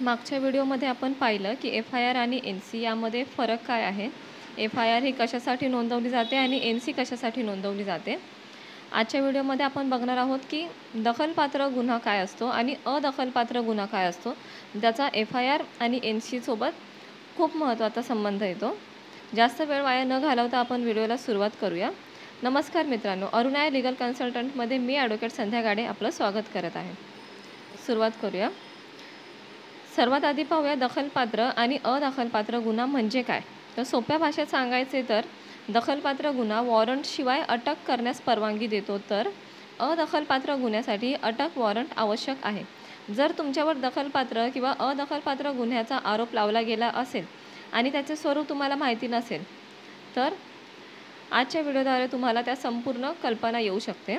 मागच्या व्हिडिओमध्ये आपण पाहिलं की एफ-आय-आर आणि एन-सी यामध्ये फरक काय आहे, एफ-आय-आर ही कशासाठी नोंदवली जाते आणि एन-सी कशासाठी नोंदवली जाते. आजच्या व्हिडिओमध्ये आपण बघणार आहोत की दखलपात्र गुन्हा काय असतो आणि अदखलपात्र गुन्हा काय असतो, ज्याचा एफ-आय-आर आणि एन-सी सोबत खूप महत्त्वाचा संबंध येतो. जास्त वेळ वाया न घालवता आपण व्हिडिओला सुरुवात करूया. नमस्कार मित्रांनो, अरुणाया लीगल कन्सल्टंटमध्ये मी ॲडव्होकेट संध्या गाडे आपलं स्वागत करत आहे. सुरुवात करूया. सर्वात आधी पाहूया दखलपात्र आणि अदखलपात्र गुन्हा म्हणजे काय. तर सोप्या भाषेत सांगायचे तर दखलपात्र गुन्हा वॉरंटशिवाय अटक करण्यास परवानगी देतो, तर अदखलपात्र गुन्ह्यासाठी अटक वॉरंट आवश्यक आहे. जर तुमच्यावर दखलपात्र किंवा अदखलपात्र गुन्ह्याचा आरोप लावला गेला असेल आणि त्याचे स्वरूप तुम्हाला माहिती नसेल, तर आजच्या व्हिडिओद्वारे तुम्हाला त्या संपूर्ण कल्पना येऊ शकते.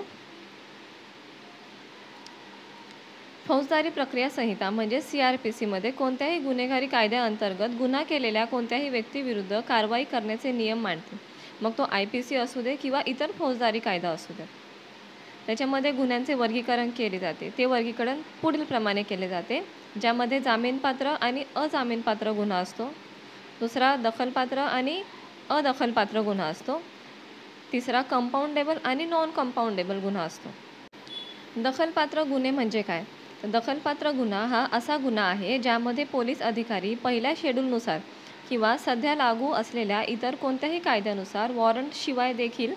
फौजदारी प्रक्रिया संहिता म्हणजे CRPCमध्ये कोणत्याही गुन्हेगारी कायद्याअंतर्गत गुन्हा केलेल्या कोणत्याही व्यक्तीविरुद्ध कारवाई करण्याचे नियम मांडते. मग तो IPC असू दे किंवा इतर फौजदारी कायदा असू दे. त्याच्यामध्ये गुन्ह्यांचे वर्गीकरण केले जाते. ते वर्गीकरण पुढील प्रमाणे केले जाते, ज्यामध्ये जामीनपात्र आणि अजामीनपात्र गुन्हा असतो. दुसरा दखलपात्र आणि अदखलपात्र गुन्हा असतो. तिसरा कंपाऊंडेबल आणि नॉन कंपाऊंडेबल गुन्हा असतो. दखलपात्र गुन्हे म्हणजे काय. दखलपात्र गुन्हा हा असा गुन्हा आहे ज्यामध्ये पोलीस अधिकारी पहिल्या शेड्यूलनुसार किंवा सध्या लागू असलेल्या इतर कोणत्याही कायद्यानुसार वॉरंटशिवाय देखील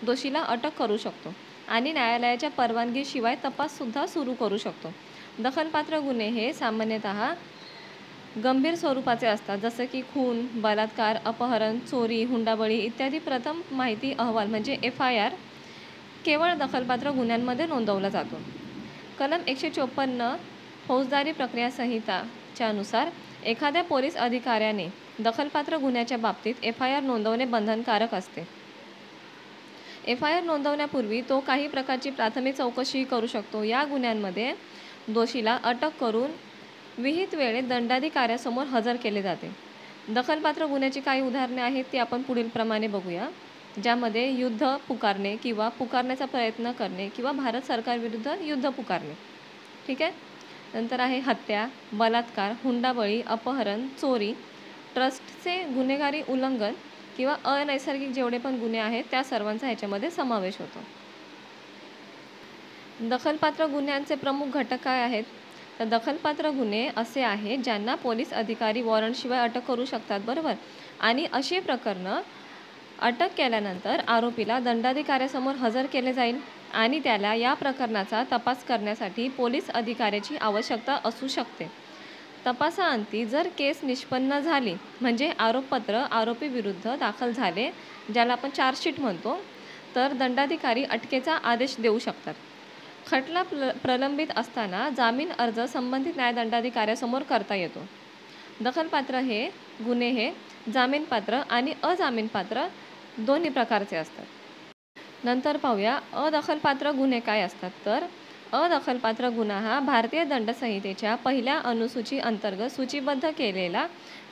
दोषीला अटक करू शकतो आणि न्यायालयाच्या परवानगीशिवाय तपाससुद्धा सुरू करू शकतो. दखलपात्र गुन्हे हे सामान्यतः गंभीर स्वरूपाचे असतात, जसं की खून, बलात्कार, अपहरण, चोरी, हुंडाबळी इत्यादी. प्रथम माहिती अहवाल म्हणजे FIR केवळ दखलपात्र गुन्ह्यांमध्ये नोंदवला जातो. कलम 154 फौजदारी प्रक्रिया संहिताच्या नुसार एखाद्या पोलीस अधिकाऱ्याने दखलपात्र गुन्ह्याच्या बाबतीत FIR नोंदवणे बंधनकारक असते. FIR नोंदवण्यापूर्वी तो काही प्रकारची प्राथमिक चौकशी करू शकतो. या गुन्ह्यांमध्ये दोषीला अटक करून विहित वेळेत दंडाधिकाऱ्यासमोर हजर केले जाते. दखलपात्र गुन्ह्याची काही उदाहरणे आहेत, ती आपण पुढील प्रमाणे बघूया, ज्यामध्ये युद्ध पुकारणे किंवा पुकारण्याचा प्रयत्न करणे किंवा भारत सरकारविरुद्ध युद्ध पुकारणे. ठीक आहे. नंतर आहे हत्या, बलात्कार, हुंडाबळी, अपहरण, चोरी, ट्रस्टचे गुन्हेगारी उल्लंघन किंवा अनैसर्गिक जेवढे पण गुन्हे आहेत त्या सर्वांचा ह्याच्यामध्ये समावेश होतो. दखलपात्र गुन्ह्यांचे प्रमुख घटक काय आहेत. तर दखलपात्र गुन्हे असे आहेत ज्यांना पोलीस अधिकारी वॉरंटशिवाय अटक करू शकतात, बरोबर. आणि अशी प्रकरणं अटक केल्यानंतर आरोपीला दंडाधिकाऱ्यासमोर हजर केले जाईल आणि त्याला या प्रकरणाचा तपास करण्यासाठी पोलीस अधिकाऱ्याची आवश्यकता असू शकते. तपासाअंती जर केस निष्पन्न झाली म्हणजे आरोपपत्र आरोपीविरुद्ध दाखल झाले, ज्याला आपण चार्जशीट म्हणतो, तर दंडाधिकारी अटकेचा आदेश देऊ शकतात. खटला प्रलंबित असताना जामीन अर्ज संबंधित न्यायदंडाधिकाऱ्यासमोर करता येतो. दखलपात्र हे गुन्हे हे जामीनपात्र आणि अजामीनपात्र दोन्ही प्रकारचे असतात. नंतर पाहूया अदखलपात्र गुन्हे काय असतात. तर अदखलपात्र गुन्हा हा भारतीय दंडसंहितेच्या पहिल्या अनुसूची अंतर्गत सूचीबद्ध केलेला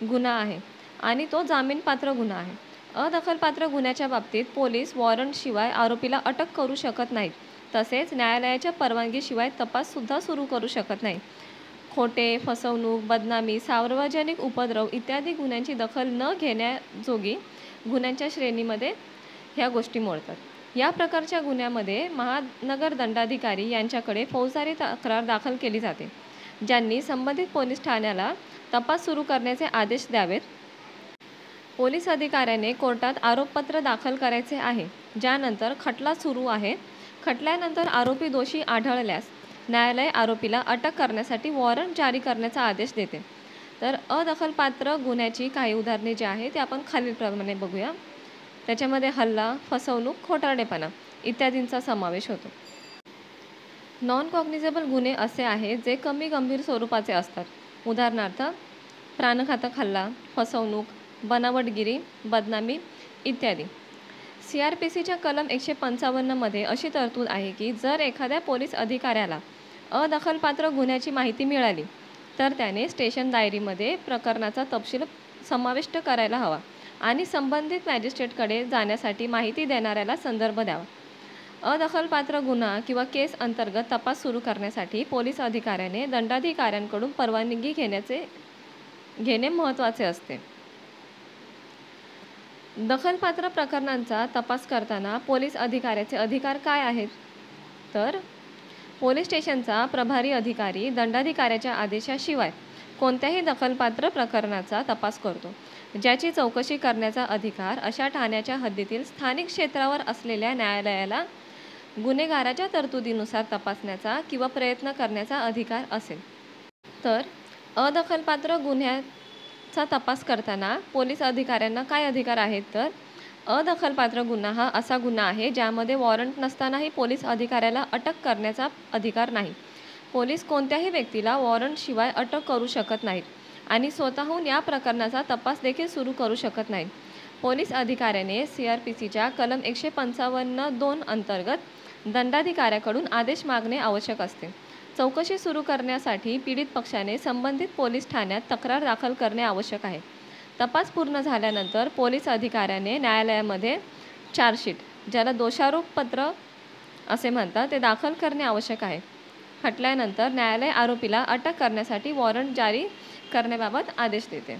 गुन्हा आहे आणि तो जामीनपात्र गुन्हा आहे. अदखलपात्र गुन्ह्याच्या बाबतीत पोलीस वॉरंटशिवाय आरोपीला अटक करू शकत नाहीत, तसेच न्यायालयाच्या परवानगीशिवाय तपाससुद्धा सुरू करू शकत नाही. खोटे, फसवणूक, बदनामी, सार्वजनिक उपद्रव इत्यादी गुन्ह्यांची दखल न घेण्याजोगी गुन्ह्यांच्या श्रेणीमध्ये ह्या गोष्टी मोडतात. या प्रकारच्या गुन्ह्यामध्ये महानगर दंडाधिकारी यांच्याकडे फौजदारी तक्रार दाखल केली जाते, ज्यांनी संबंधित पोलीस ठाण्याला तपास सुरू करण्याचे आदेश द्यावेत. पोलीस अधिकाऱ्याने कोर्टात आरोपपत्र दाखल करायचे आहे, ज्यानंतर खटला सुरू आहे. खटल्यानंतर आरोपी दोषी आढळल्यास न्यायालय आरोपीला अटक करण्यासाठी वॉरंट जारी करण्याचा आदेश देते. तर अदखलपात्र गुन्ह्याची काही उदाहरणे जी आहेत ते आपण खालीलप्रमाणे बघूया. त्याच्यामध्ये हल्ला, फसवणूक, खोटारडेपणा इत्यादींचा समावेश होतो. नॉन कॉग्निझेबल गुन्हे असे आहेत जे कमी गंभीर स्वरूपाचे असतात. उदाहरणार्थ प्राणघातक हल्ला, फसवणूक, बनावटगिरी, बदनामी इत्यादी. CRPCच्या कलम 155 मध्ये अशी तरतूद आहे की जर एखाद्या पोलीस अधिकाऱ्याला अदखलपात्र गुन्ह्याची माहिती मिळाली तर त्याने स्टेशन डायरीमध्ये प्रकरणाचा तपशील समाविष्ट करायला हवा आणि संबंधित मॅजिस्ट्रेटकडे जाण्यासाठी माहिती देणाऱ्याला संदर्भ द्यावा. अदखलपात्र गुन्हा किंवा केस अंतर्गत तपास सुरू करण्यासाठी पोलीस अधिकाऱ्याने दंडाधिकाऱ्यांकडून परवानगी घेणे महत्त्वाचे असते. दखलपात्र प्रकरणांचा तपास करताना पोलीस अधिकाऱ्याचे अधिकार काय आहेत? तर पोलीस स्टेशनचा प्रभारी अधिकारी दंडाधिकाऱ्याच्या आदेशाशिवाय कोणत्याही दखलपात्र प्रकरणाचा तपास करतो. ज्याची चौकशी करण्याचा अधिकार अशा ठाण्याच्या हद्दीतील स्थानिक क्षेत्रावर असलेल्या न्यायालयाला गुन्हेगाराच्या तरतुदीनुसार तपासण्याचा किंवा प्रयत्न करण्याचा अधिकार असेल. तर अदखलपात्र गुन्ह्याचा तपास करताना पोलीस अधिकाऱ्यांना काय अधिकार आहेत? तर अदखलपात्र गुन्हा हा असा गुन्हा आहे ज्यामध्ये वॉरंट नसतानाही पोलीस अधिकाऱ्याला अटक करण्याचा अधिकार नाही. पोलीस कोणत्याही व्यक्तीला वॉरंटशिवाय अटक करू शकत नाहीत आणि स्वतःहून या प्रकरणाचा तपास देखील सुरू करू शकत नाहीत. पोलीस अधिकाऱ्याने CRPCच्या कलम 155(2) अंतर्गत दंडाधिकाऱ्याकडून आदेश मागणे आवश्यक असते. चौकशी सुरू करण्यासाठी पीडित पक्षाने संबंधित पोलीस ठाण्यात तक्रार दाखल करणे आवश्यक आहे. तपास पूर्ण झाल्यानंतर पोलीस अधिकाऱ्याने न्यायालयामध्ये चार्जशीट, ज्याला दोषारोपपत्र असे म्हणतात, ते दाखल करणे आवश्यक आहे. खटल्यानंतर न्यायालय आरोपीला अटक करण्यासाठी वॉरंट जारी करण्याबाबत आदेश देते.